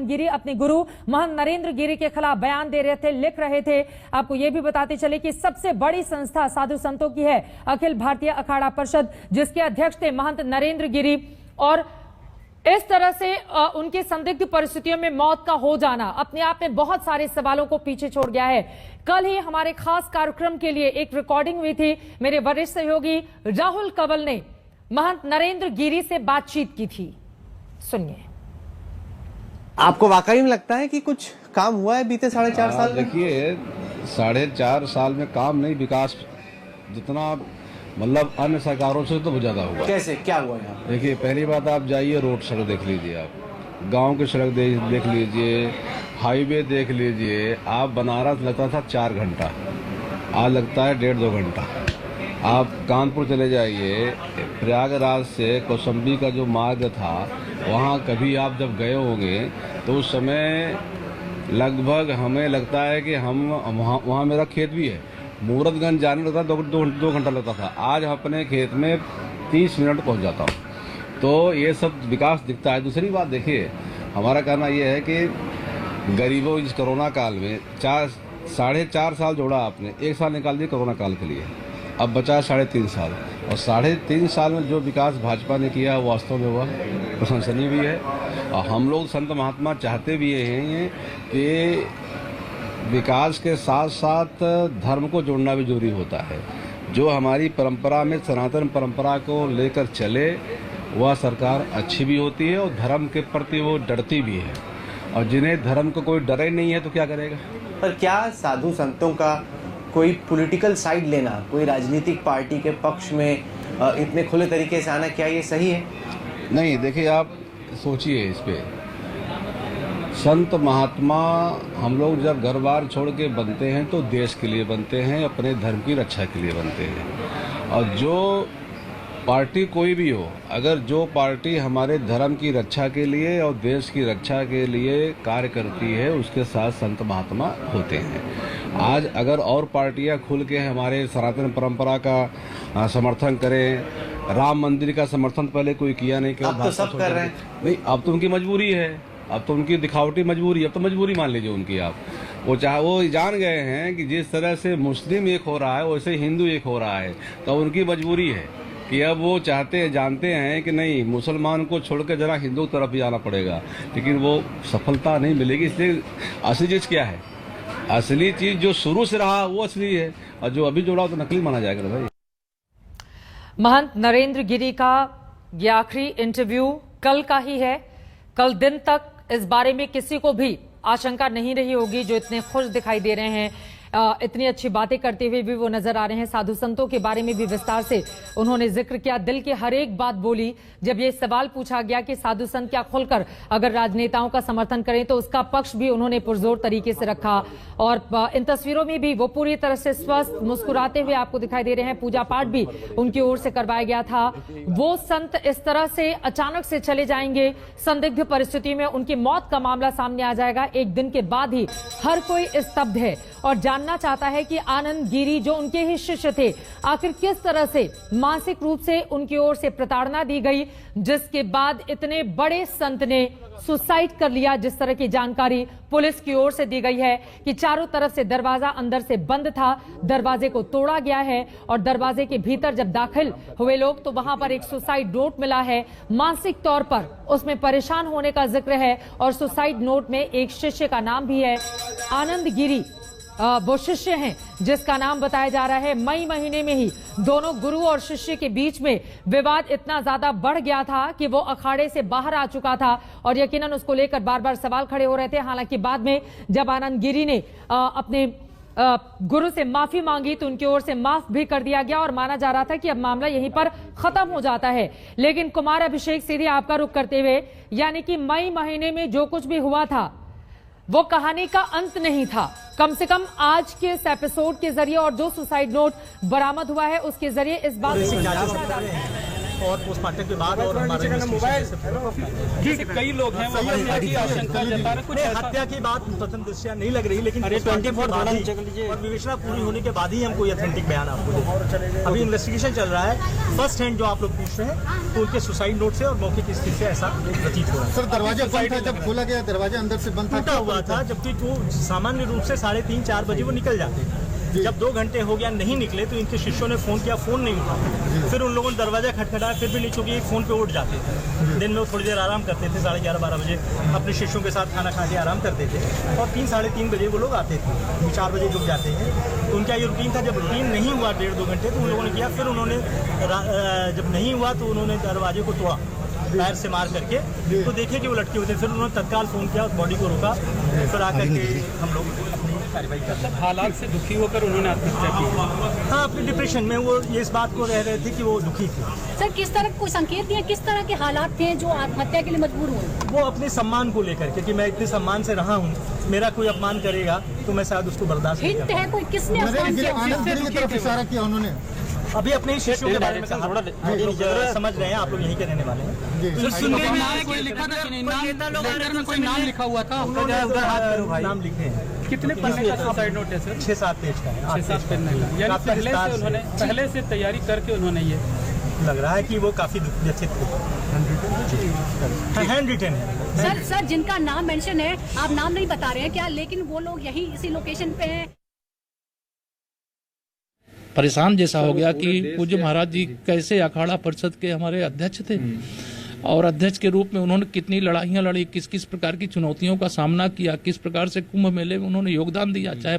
आनंद गिरी अपने गुरु महंत नरेंद्र गिरी के खिलाफ बयान दे रहे थे, लिख रहे थे। आपको यह भी बताते चले कि सबसे बड़ी संस्था साधु संतों की है अखिल भारतीय अखाड़ा परिषद, जिसके अध्यक्ष थे महंत नरेंद्र गिरी। और इस तरह से उनकी संदिग्ध परिस्थितियों में मौत का हो जाना अपने आप में बहुत सारे सवालों को पीछे छोड़ गया है। कल ही हमारे खास कार्यक्रम के लिए एक रिकॉर्डिंग हुई थी। मेरे वरिष्ठ सहयोगी राहुल कंवल ने महंत नरेंद्र गिरी से बातचीत की थी, सुनिए। आपको वाकई में लगता है कि कुछ काम हुआ है बीते 4.5 साल में? देखिए, 4.5 साल में काम नहीं, विकास जितना मतलब अन्य सरकारों से तो ज्यादा हुआ। कैसे, क्या हुआ यहाँ? देखिए, पहली बात आप जाइए, रोड सड़क देख लीजिए, आप गांव की सड़क देख लीजिए, हाईवे देख लीजिए। आप बनारस लगता था 4 घंटा, आज लगता है 1.5-2 घंटा। आप कानपुर चले जाइए, प्रयागराज से कौशाम्बी का जो मार्ग था, वहाँ कभी आप जब गए होंगे तो उस समय लगभग हमें लगता है कि हम वहाँ मेरा खेत भी है, मूरतगंज जाने लगता 2 घंटा लगता था। आज अपने खेत में 30 मिनट पहुँच जाता हूँ। तो ये सब विकास दिखता है। दूसरी बात देखिए, हमारा कहना ये है कि गरीबों इस कोरोना काल में 4.5 साल जोड़ा आपने, 1 साल निकाल दिया कोरोना काल के लिए, अब बचा 3.5 साल। और 3.5 साल में जो विकास भाजपा ने किया वो वास्तव में हुआ प्रशंसनीय भी है। और हम लोग संत महात्मा चाहते भी हैं कि विकास के साथ साथ धर्म को जोड़ना भी जरूरी होता है। जो हमारी परंपरा में सनातन परंपरा को लेकर चले वह सरकार अच्छी भी होती है और धर्म के प्रति वो डरती भी है। और जिन्हें धर्म को कोई डरे नहीं है तो क्या करेगा? पर क्या साधु संतों का कोई पॉलिटिकल साइड लेना, कोई राजनीतिक पार्टी के पक्ष में इतने खुले तरीके से आना, क्या ये सही है? नहीं, देखिए, आप सोचिए इस पे। संत महात्मा हम लोग जब घर बार छोड़ के बनते हैं तो देश के लिए बनते हैं, अपने धर्म की रक्षा के लिए बनते हैं। और जो पार्टी कोई भी हो, अगर जो पार्टी हमारे धर्म की रक्षा के लिए और देश की रक्षा के लिए कार्य करती है, उसके साथ संत महात्मा होते हैं। आज अगर और पार्टियां खुल के हमारे सनातन परंपरा का समर्थन करें, राम मंदिर का समर्थन पहले कोई किया नहीं, अब तो सब कर रहे हैं। नहीं, अब तो उनकी मजबूरी है, अब तो उनकी दिखावटी मजबूरी, अब तो मजबूरी मान लीजिए उनकी। आप वो जान गए हैं कि जिस तरह से मुस्लिम एक हो रहा है वैसे हिंदू एक हो रहा है, तो उनकी मजबूरी है कि अब वो जानते हैं कि नहीं, मुसलमान को छोड़कर जरा हिंदू तरफ ही जाना पड़ेगा, लेकिन वो सफलता नहीं मिलेगी। इसलिए असली चीज क्या है? असली चीज जो शुरू से रहा वो असली है, और जो अभी जोड़ा तो नकली माना जाएगा भाई। महंत नरेंद्र गिरी का ये आखिरी इंटरव्यू कल का ही है। कल दिन तक इस बारे में किसी को भी आशंका नहीं रही होगी, जो इतने खुश दिखाई दे रहे हैं, इतनी अच्छी बातें करते हुए भी वो नजर आ रहे हैं। साधु संतों के बारे में भी विस्तार से उन्होंने जिक्र किया, दिल की हर एक बात बोली। जब ये सवाल पूछा गया कि साधु संत क्या खुलकर अगर राजनेताओं का समर्थन करें, तो उसका पक्ष भी उन्होंने पुरजोर तरीके से रखा। और इन तस्वीरों में भी वो पूरी तरह से स्वस्थ मुस्कुराते हुए आपको दिखाई दे रहे हैं। पूजा पाठ भी उनकी ओर से करवाया गया था। वो संत इस तरह से अचानक से चले जाएंगे, संदिग्ध परिस्थिति में उनकी मौत का मामला सामने आ जाएगा, एक दिन के बाद ही हर कोई स्तब्ध है और जानना चाहता है कि आनंद गिरी जो उनके ही शिष्य थे, आखिर किस तरह से मानसिक रूप से उनकी ओर से प्रताड़ना दी गई, जिसके बाद इतने बड़े संत ने सुसाइड कर लिया। जिस तरह की जानकारी पुलिस की ओर से दी गई है कि चारों तरफ से दरवाजा अंदर से बंद था, दरवाजे को तोड़ा गया है और दरवाजे के भीतर जब दाखिल हुए लोग तो वहां पर एक सुसाइड नोट मिला है। मानसिक तौर पर उसमें परेशान होने का जिक्र है और सुसाइड नोट में एक शिष्य का नाम भी है। आनंद गिरी वो शिष्य हैं जिसका नाम बताया जा रहा है। मई महीने में ही दोनों गुरु और शिष्य के बीच में विवाद इतना ज्यादा बढ़ गया था कि वो अखाड़े से बाहर आ चुका था और यकीनन उसको लेकर बार बार सवाल खड़े हो रहे थे। हालांकि बाद में जब आनंद गिरी ने अपने गुरु से माफी मांगी तो उनकी ओर से माफ भी कर दिया गया और माना जा रहा था कि अब मामला यहीं पर खत्म हो जाता है। लेकिन कुमार अभिषेक सीधे आपका रुख करते हुए, यानी कि मई महीने में जो कुछ भी हुआ था वो कहानी का अंत नहीं था। कम से कम आज के इस एपिसोड के जरिए और जो सुसाइड नोट बरामद हुआ है उसके जरिए इस बात और पोस्टमार्टम के बाद और हमारे ठीक, कई लोग हैं वो हत्या की आशंका जता रहे, कुछ हत्या की बात प्रथम दृष्टया नहीं लग रही, लेकिन 24 और विवेचना पूरी होने के बाद ही हम कोई ऑथेंटिक बयान आपको देंगे। अभी इन्वेस्टिगेशन चल रहा है। फर्स्ट हैंड जो आप लोग पूछ रहे हैं तो उनके सुसाइड नोट से और मौके की स्थिति से ऐसा प्रतीत हो रहा है। सर दरवाजा बंद था, जब खोला गया दरवाजा अंदर से बंद था, टूटा हुआ था, जबकि वो सामान्य रूप से 3:30-4 बजे वो निकल जाते हैं। जब 2 घंटे हो गया नहीं निकले तो इनके शिष्यों ने फोन किया, फोन नहीं उठा। फिर उन लोगों ने दरवाजा खटखटाया, फिर भी नहीं, चूंकि फोन पे उठ जाते थे। दिन में वो थोड़ी देर आराम करते थे, 11:30-12 बजे अपने शिष्यों के साथ खाना खा के आराम करते थे और 3-3:30 बजे वो लोग आते थे, 4 बजे जुट जाते हैं। तो उनका ये रूटीन था। जब रूटीन नहीं हुआ 1.5-2 घंटे तो उन लोगों ने किया, फिर उन्होंने जब नहीं हुआ तो उन्होंने दरवाजे को तोड़ा पैर से मार करके, तो देखे कि वो लटके हुए थे। फिर उन्होंने तत्काल फोन किया, उस बॉडी को रोका, फिर आकर के हम लोग अपनी कार्रवाई करते हैं। हालात से दुखी होकर उन्होंने आत्महत्या की। हाँ, अपने डिप्रेशन में वो ये इस बात को रह रहे थे कि वो दुखी थे। सर किस तरह कोई संकेत दिया, किस तरह के हालात थे जो आत्महत्या के लिए मजबूर हुए? वो अपने सम्मान को लेकर के कि मैं इतने सम्मान से रहा हूँ, मेरा कोई अपमान करेगा तो मैं शायद उसको बर्दाश्त नहीं हिंट कर है कोई, किसने अपमान आनंद किया? गिरी की तरफ इशारा किया उन्होंने। अभी अपने ही शिष्यों के बारे में कहा। आप लोग समझ रहे हैं, आप लोग यहीं के रहने वाले हैं। सुनने में आया कि लिखा था कि लेटर में कोई नाम लिखा हुआ था, नाम लिखे हैं। कितने पन्ने का सुसाइड नोट है सर? 6-7 पेज का है। 6-7 पन्ने का, यानी काफी पहले विस्तार से से। उन्होंने पहले से तैयारी करके उन्होंने ये लग रहा है कि वो काफी व्यथित थे। हैंड रिटन है। सर जिनका नाम मेंशन है, आप नाम नहीं बता रहे हैं क्या, लेकिन वो लोग यही इसी लोकेशन पे हैं? परेशान जैसा हो गया कि पूज्य महाराज जी कैसे अखाड़ा परिषद के हमारे अध्यक्ष थे और अध्यक्ष के रूप में उन्होंने कितनी लड़ाइयाँ लड़ी, किस किस प्रकार की चुनौतियों का सामना किया, किस प्रकार से कुंभ मेले में उन्होंने योगदान दिया, चाहे